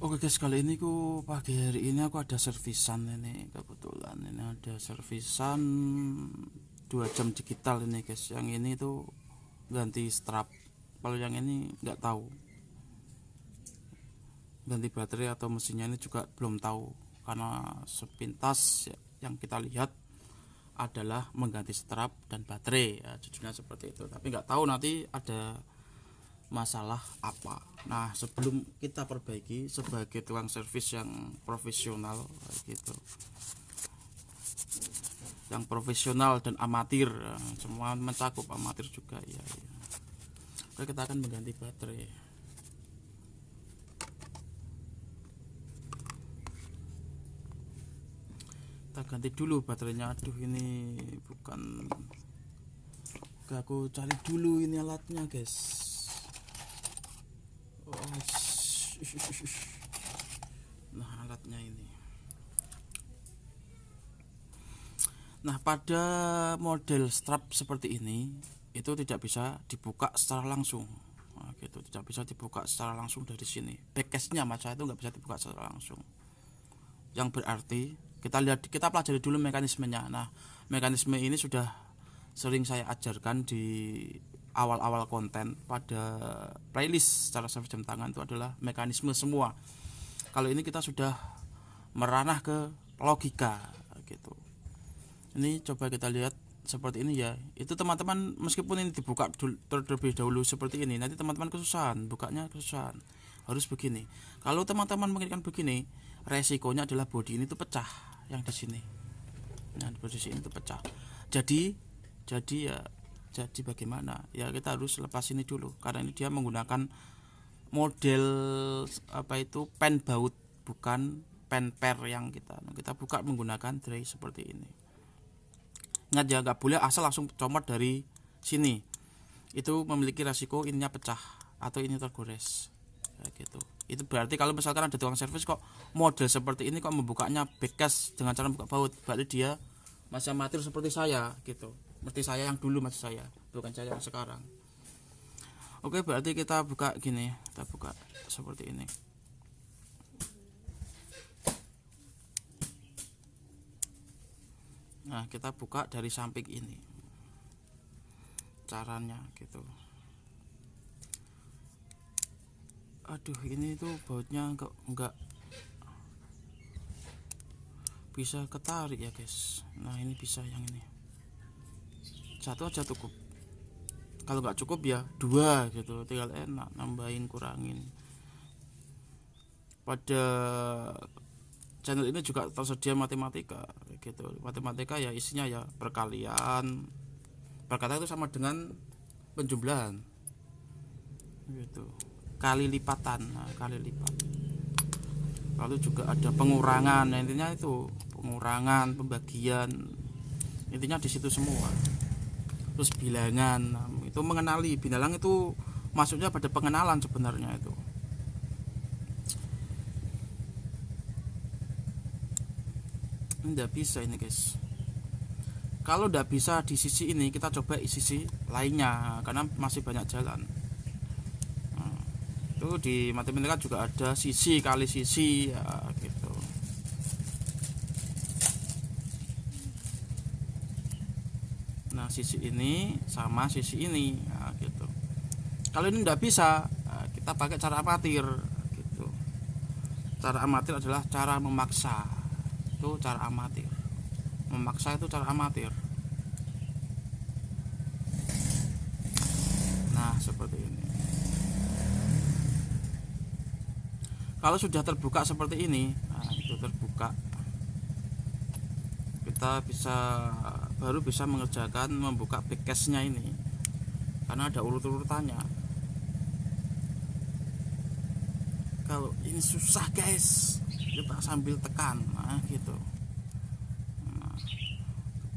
Oke guys, kali ini pagi hari ini aku ada servisan ini, kebetulan ini ada servisan 2 jam digital ini guys. Yang ini tuh ganti strap, kalau yang ini nggak tahu ganti baterai atau mesinnya, ini juga belum tahu, karena sepintas yang kita lihat adalah mengganti strap dan baterai ya, jujurnya seperti itu, tapi nggak tahu nanti ada masalah apa. Nah, sebelum kita perbaiki sebagai tukang servis yang profesional gitu, yang profesional dan amatir, semua mencakup, amatir juga ya, ya. Oke, kita akan mengganti baterai. Kita ganti dulu baterainya. Aduh, ini bukan, aku cari dulu ini alatnya guys. Nah, alatnya ini. Nah, pada model strap seperti ini itu tidak bisa dibuka secara langsung. Nah, gitu, tidak bisa dibuka secara langsung dari sini. Backcase-nya masa itu nggak bisa dibuka secara langsung. Yang berarti kita pelajari dulu mekanismenya. Nah, mekanisme ini sudah sering saya ajarkan di awal-awal konten pada playlist secara servis jam tangan, itu adalah mekanisme semua. Kalau ini kita sudah meranah ke logika gitu. Ini coba kita lihat seperti ini ya. Itu teman-teman, meskipun ini dibuka terlebih dahulu seperti ini, nanti teman-teman kesusahan, bukanya kesusahan. Harus begini. Kalau teman-teman menginginkan begini, resikonya adalah bodi ini tuh pecah, yang di sini. Nah, di posisi ini tuh pecah. Jadi bagaimana? Ya kita harus lepas ini dulu, karena ini dia menggunakan model apa itu, pen baut, bukan pen per yang kita buka menggunakan tray seperti ini. Ingat ya, nggak boleh asal langsung comot dari sini, itu memiliki resiko ininya pecah atau ini tergores kayak gitu. Itu berarti kalau misalkan ada tukang servis kok model seperti ini kok membukanya backcase dengan cara buka baut, berarti dia masih amatir seperti saya gitu, seperti saya yang dulu, masih saya, bukan saya yang sekarang. Oke, berarti kita buka gini, kita buka seperti ini. Nah, kita buka dari samping ini caranya gitu. Aduh, ini tuh bautnya enggak bisa ketarik ya guys. Nah, ini bisa yang ini, satu aja cukup. Kalau nggak cukup ya 2 gitu, tinggal enak nambahin kurangin. Pada channel ini juga tersedia matematika gitu. Matematika ya isinya ya perkalian. Perkalian itu sama dengan penjumlahan gitu, kali lipatan. Nah, kali lipat. Lalu juga ada pengurangan. Nah, intinya itu pengurangan, pembagian, intinya di situ semua. Terus bilangan, nah, itu mengenali. Bilangan itu masuknya pada pengenalan sebenarnya itu. Nggak bisa ini guys. Kalau nggak bisa di sisi ini, kita coba di sisi lainnya, karena masih banyak jalan. Nah, itu di matematika juga ada sisi kali sisi ya gitu. Nah, sisi ini sama sisi ini ya, gitu. Kalau ini nggak bisa, kita pakai cara amatir gitu. Cara amatir adalah cara memaksa. Itu cara amatir. Memaksa itu cara amatir. Nah, seperti ini. Kalau sudah terbuka seperti ini, nah itu terbuka, kita baru bisa mengerjakan membuka backcase-nya ini, karena ada urut-urutannya. Kalau ini susah guys, kita sambil tekan, nah gitu. Nah,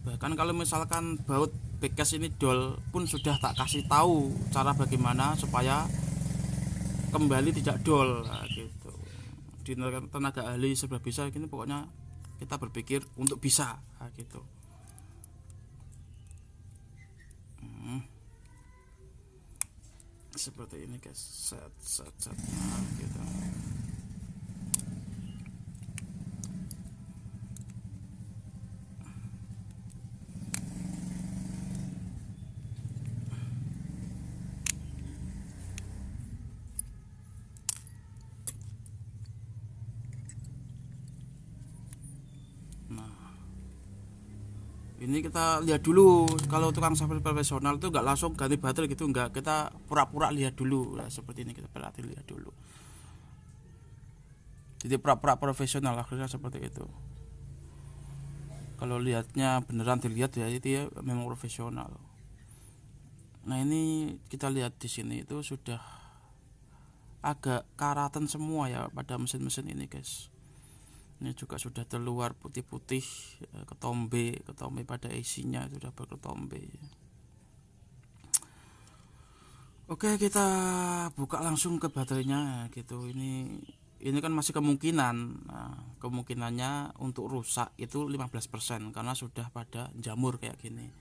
bahkan kalau misalkan baut backcase ini dol pun sudah tak kasih tahu cara bagaimana supaya kembali tidak dol, nah, gitu. Di tenaga ahli serba bisa gini, pokoknya kita berpikir untuk bisa, nah, gitu. Seperti ini guys, set, nah, gitu. Ini kita lihat dulu, kalau tukang servis profesional tuh nggak langsung ganti baterai gitu, nggak, kita pura-pura lihat dulu. Nah, seperti ini kita perhatiin, lihat dulu. Jadi pura-pura profesional akhirnya seperti itu. Kalau lihatnya beneran dilihat ya itu ya memang profesional. Nah ini kita lihat di sini itu sudah agak karatan semua ya pada mesin-mesin ini guys. Ini juga sudah keluar putih-putih, ketombe pada isinya sudah berketombe. Oke, kita buka langsung ke baterainya gitu. Ini kan masih kemungkinan. Nah, kemungkinannya untuk rusak itu 15% karena sudah pada jamur kayak gini.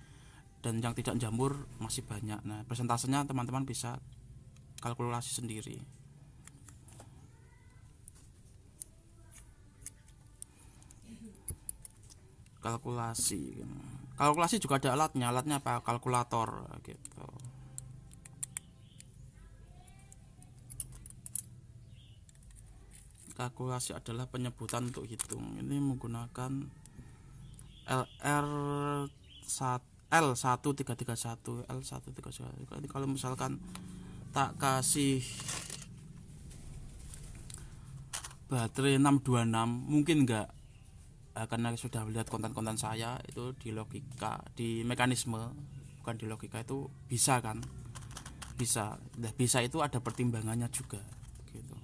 Dan yang tidak jamur masih banyak. Nah, persentasenya teman-teman bisa kalkulasi sendiri. Kalkulasi juga ada alatnya apa, kalkulator gitu. Kalkulasi adalah penyebutan untuk hitung. Ini menggunakan L1331 L1331. Ini kalau misalkan tak kasih baterai 626 mungkin enggak, karena sudah melihat konten-konten saya itu di logika, di mekanisme, bukan di logika, itu bisa kan, bisa. Nah, bisa itu ada pertimbangannya juga gitu.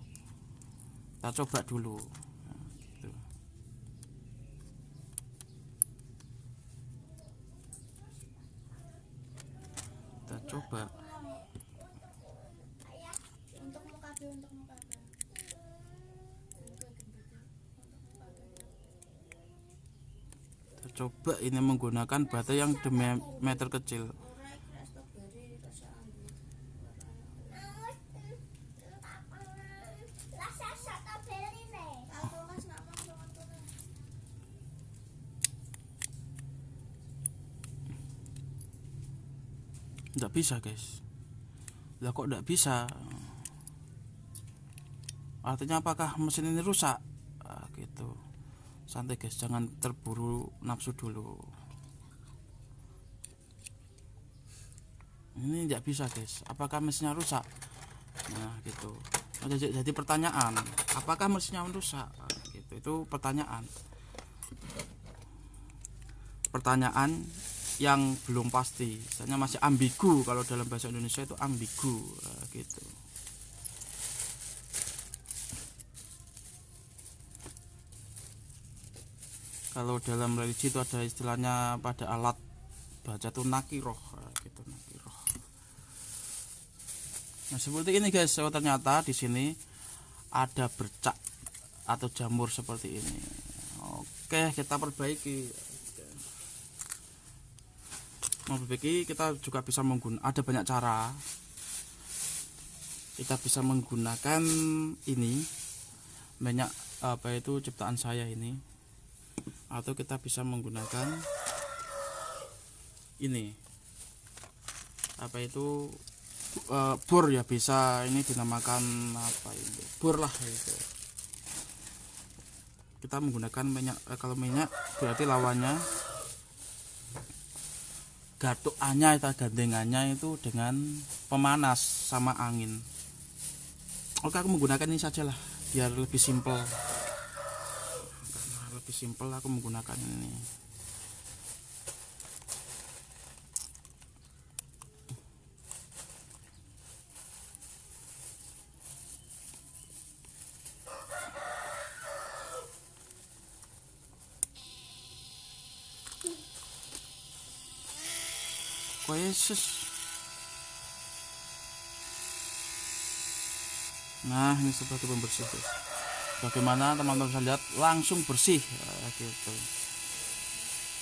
Kita coba dulu. Nah, gitu. Kita coba. Coba ini menggunakan baterai yang diameter kecil. Nggak bisa guys. Lah kok nggak bisa? Artinya apakah mesin ini rusak? Gitu. Santai guys, jangan terburu nafsu dulu. Ini nggak bisa guys, apakah mesinnya rusak? Nah gitu. Jadi pertanyaan, apakah mesinnya rusak? Gitu, itu pertanyaan yang belum pasti, misalnya masih ambigu. Kalau dalam bahasa Indonesia itu ambigu gitu. Kalau dalam religi itu ada istilahnya pada alat baca tuh nakiroh gitu, nakiroh. Nah seperti ini guys, ternyata di sini ada bercak atau jamur seperti ini. Oke, kita perbaiki. Memperbaiki kita juga bisa menggunakan, ada banyak cara. Kita bisa menggunakan ini, banyak apa itu ciptaan saya ini, atau kita bisa menggunakan ini, apa itu bor ya, bisa. Ini dinamakan apa ini, bor lah itu. Kita menggunakan minyak, kalau minyak berarti lawannya gatukannya atau gandengannya itu dengan pemanas sama angin. Oke, aku menggunakan ini saja lah biar lebih simpel. Karena lebih simpel aku menggunakan ini. Yesus. Nah ini sebagai pembersih guys. Bagaimana teman-teman bisa lihat langsung bersih gitu.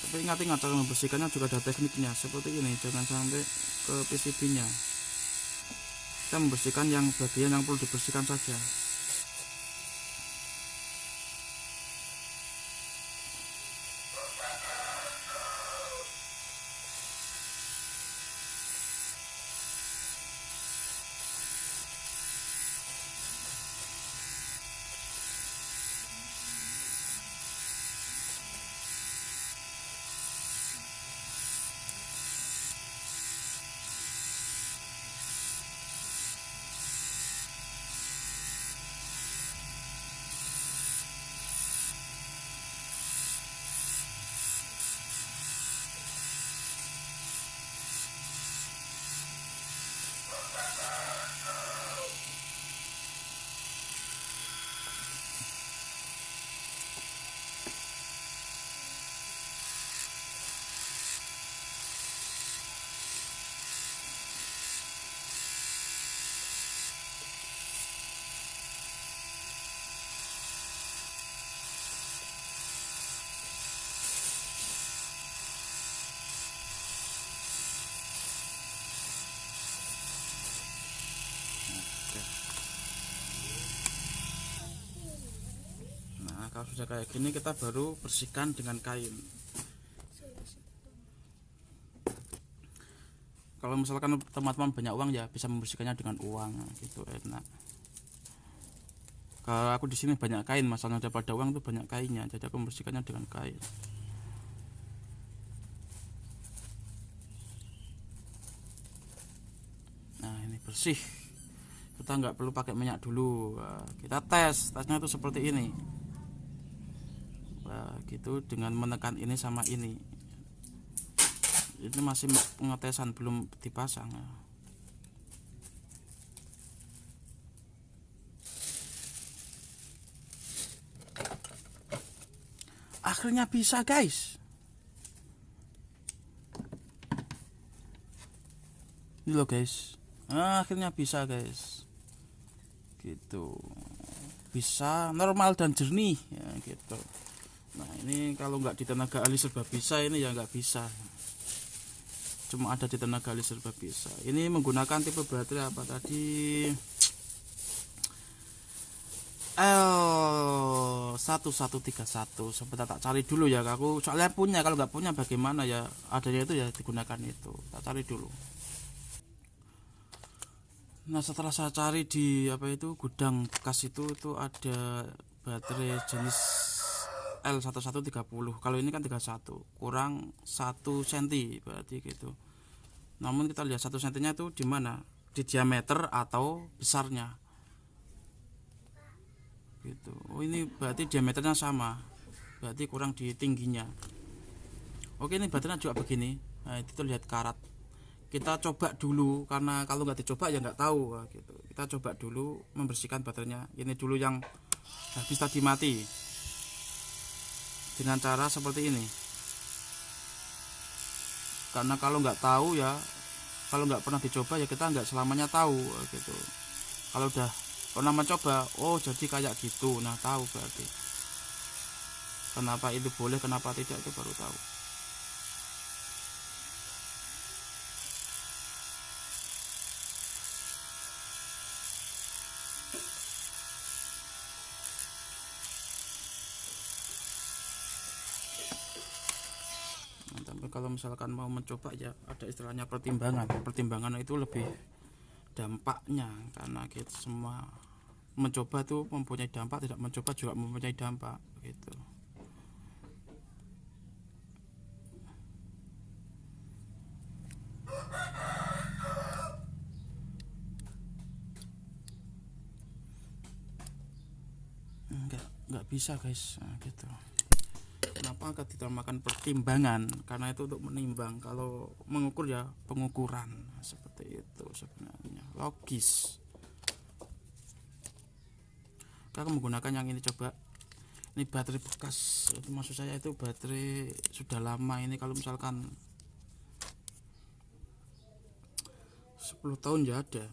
Tapi ingat cara membersihkannya juga ada tekniknya seperti ini, jangan sampai ke PCB nya. Kita membersihkan yang bagian yang perlu dibersihkan saja. Kalau sudah kayak gini kita baru bersihkan dengan kain. Kalau misalkan teman-teman banyak uang ya bisa membersihkannya dengan uang gitu, enak. Kalau aku di sini banyak kain, masalahnya daripada uang tuh banyak kainnya, jadi aku membersihkannya dengan kain. Nah ini bersih, kita nggak perlu pakai minyak dulu. Nah, kita tesnya itu seperti ini. Nah, gitu dengan menekan ini sama ini. Ini masih pengetesan, belum dipasang. Akhirnya bisa guys. Ini loh guys. Akhirnya bisa guys. Gitu. Bisa normal dan jernih ya gitu. Nah ini kalau nggak di tenaga ahli serba bisa, ini ya nggak bisa. Cuma ada di tenaga ahli serba bisa. Ini menggunakan tipe baterai apa tadi? L1131. Sebentar tak cari dulu ya, aku soalnya punya. Kalau nggak punya bagaimana ya, adanya itu ya digunakan itu. Tak cari dulu. Nah setelah saya cari di apa itu gudang bekas itu ada baterai jenis L1130. Kalau ini kan 31 kurang 1 cm berarti gitu. Namun kita lihat 1 cm itu di mana, di diameter atau besarnya gitu. Oh ini berarti diameternya sama, berarti kurang di tingginya. Oke ini baterainya juga begini. Nah itu lihat karat. Kita coba dulu, karena kalau nggak dicoba ya nggak tahu gitu. Kita coba dulu membersihkan baterainya. Ini dulu yang habis tadi mati dengan cara seperti ini. Karena kalau nggak tahu ya, kalau nggak pernah dicoba ya kita nggak selamanya tahu gitu. Kalau udah pernah mencoba, oh jadi kayak gitu, nah tahu berarti kenapa itu boleh, kenapa tidak, itu baru tahu. Tapi kalau misalkan mau mencoba ya ada istilahnya pertimbangan itu lebih dampaknya, karena kita semua mencoba tuh mempunyai dampak, tidak mencoba juga mempunyai dampak gitu. Nggak bisa guys, nah, gitu. Kenapa akan ditamakan pertimbangan? Karena itu untuk menimbang. Kalau mengukur ya pengukuran, seperti itu sebenarnya, logis. Kita menggunakan yang ini, coba. Ini baterai bekas, itu maksud saya itu baterai sudah lama. Ini kalau misalkan 10 tahun ya ada.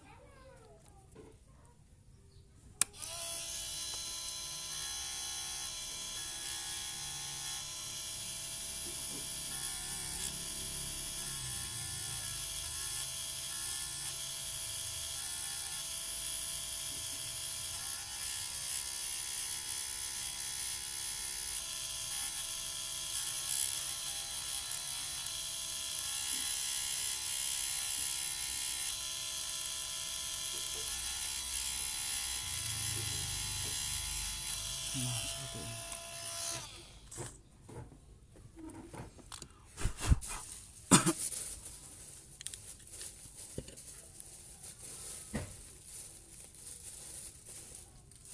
Nah, seperti ini.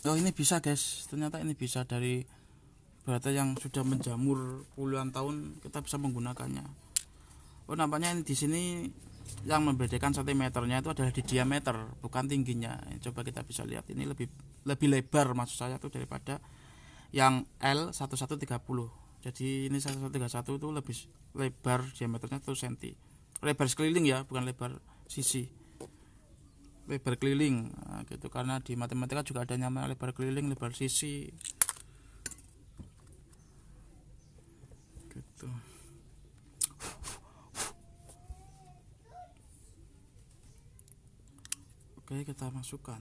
Oh ini bisa guys, ternyata ini bisa. Dari baterai yang sudah menjamur puluhan tahun kita bisa menggunakannya. Oh nampaknya ini di sini yang membedakan sentimeternya itu adalah di diameter, bukan tingginya. Coba kita bisa lihat, ini lebih lebar maksud saya tuh daripada yang L1130. Jadi ini 1131 itu lebih lebar, diameternya 1 cm. Lebar sekeliling ya, bukan lebar sisi. Lebar keliling, nah, gitu. Karena di matematika juga ada namanya lebar keliling, lebar sisi. Gitu. Oke, kita masukkan.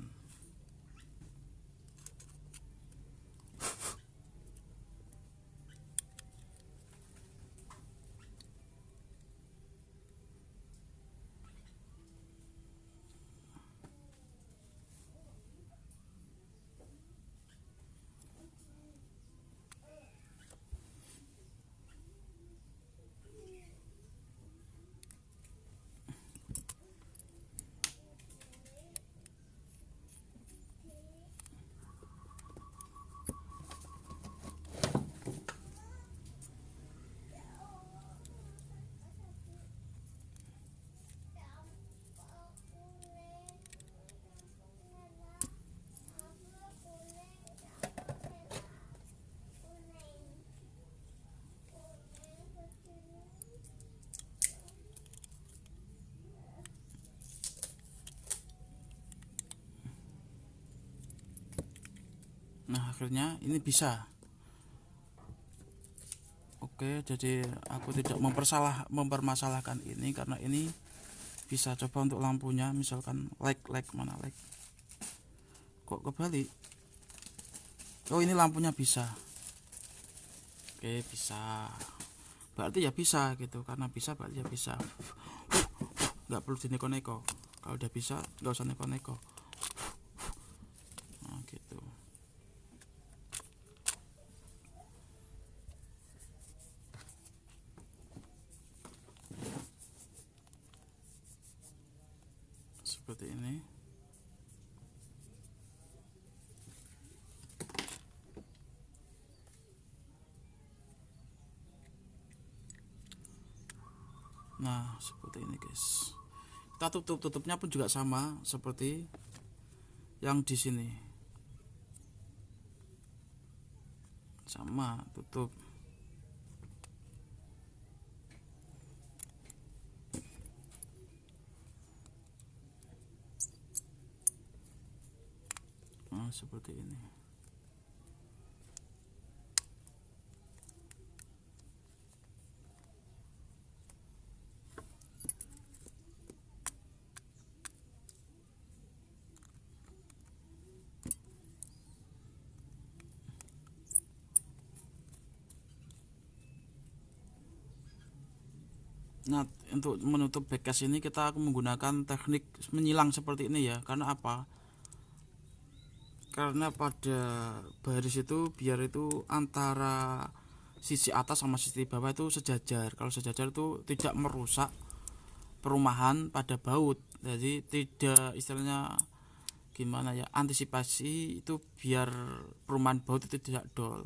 Nah akhirnya ini bisa. Oke, jadi aku tidak mempermasalahkan ini karena ini bisa. Coba untuk lampunya, misalkan light mana light, kok kebalik. Oh ini lampunya bisa. Oke bisa, berarti ya bisa gitu. Karena bisa berarti ya bisa. Nggak perlu dineko-neko. Kalau udah bisa nggak usah neko-neko. Nah gitu. Seperti ini. Nah seperti ini guys. Kita tutupnya pun juga sama seperti yang di sini, sama tutup. Nah seperti ini. Nah untuk menutup backcase ini kita akan menggunakan teknik menyilang seperti ini ya. Karena apa? Karena pada baris itu biar itu antara sisi atas sama sisi bawah itu sejajar. Kalau sejajar itu tidak merusak perumahan pada baut. Jadi tidak, istilahnya gimana ya, antisipasi itu biar perumahan baut itu tidak dol.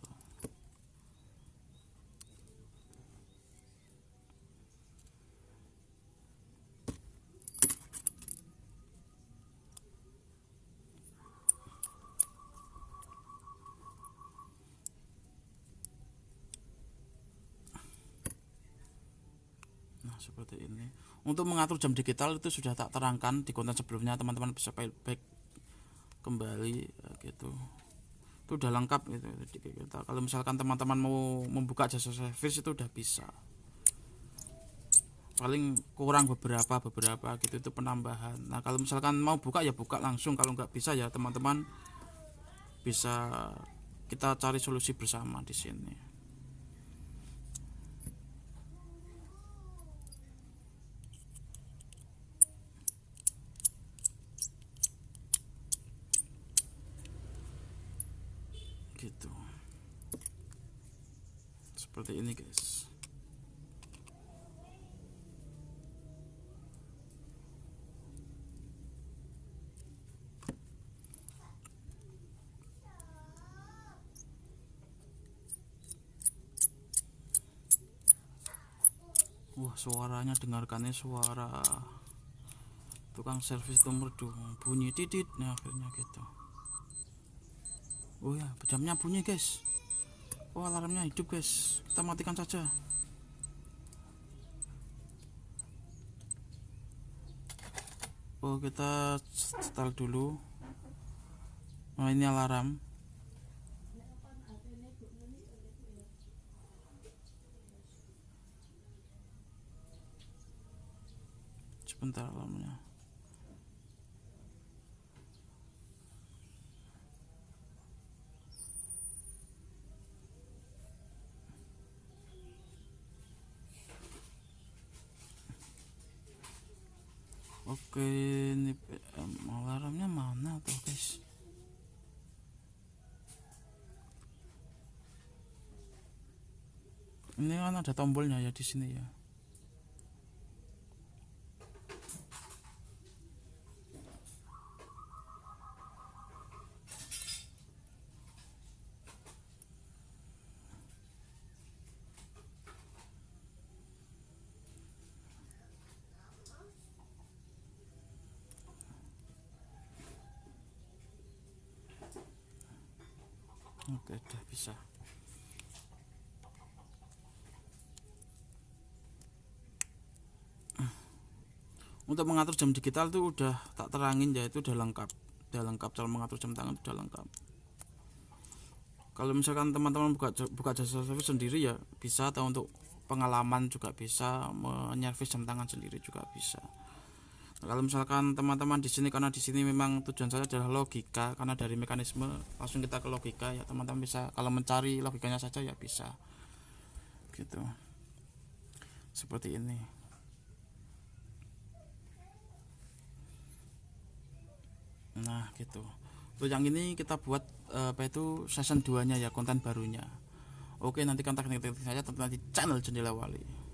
Nah seperti ini. Untuk mengatur jam digital itu sudah tak terangkan di konten sebelumnya, teman-teman bisa back kembali gitu. Itu udah lengkap gitu. Jadi kita, kalau misalkan teman-teman mau membuka jasa servis itu udah bisa. Paling kurang beberapa gitu, itu penambahan. Nah kalau misalkan mau buka ya buka langsung, kalau nggak bisa ya teman-teman bisa kita cari solusi bersama di sini. Gitu. Seperti ini guys. Wah suaranya, dengarkannya suara tukang servis itu merdu, bunyi titit. Nah akhirnya gitu. Oh ya jamnya bunyi guys. Oh alarmnya hidup guys. Kita matikan saja. Oh kita setel dulu. Nah ini alarm. Sebentar alarmnya. Oke ini alarmnya mana tuh guys? Ini kan ada tombolnya ya di sini ya. Oke udah bisa. Untuk mengatur jam digital itu udah tak terangin ya, itu udah lengkap. Udah lengkap, cara mengatur jam tangan udah lengkap. Kalau misalkan teman-teman buka jasa servis sendiri ya bisa, atau untuk pengalaman juga bisa, menyervis jam tangan sendiri juga bisa. Nah, kalau misalkan teman-teman di sini, karena di sini memang tujuan saya adalah logika, karena dari mekanisme langsung kita ke logika ya, teman-teman bisa kalau mencari logikanya saja ya bisa gitu, seperti ini. Nah gitu, untuk yang ini kita buat apa itu season 2 nya ya, konten barunya. Oke, nanti kontak saya nanti channel Jendela Wali.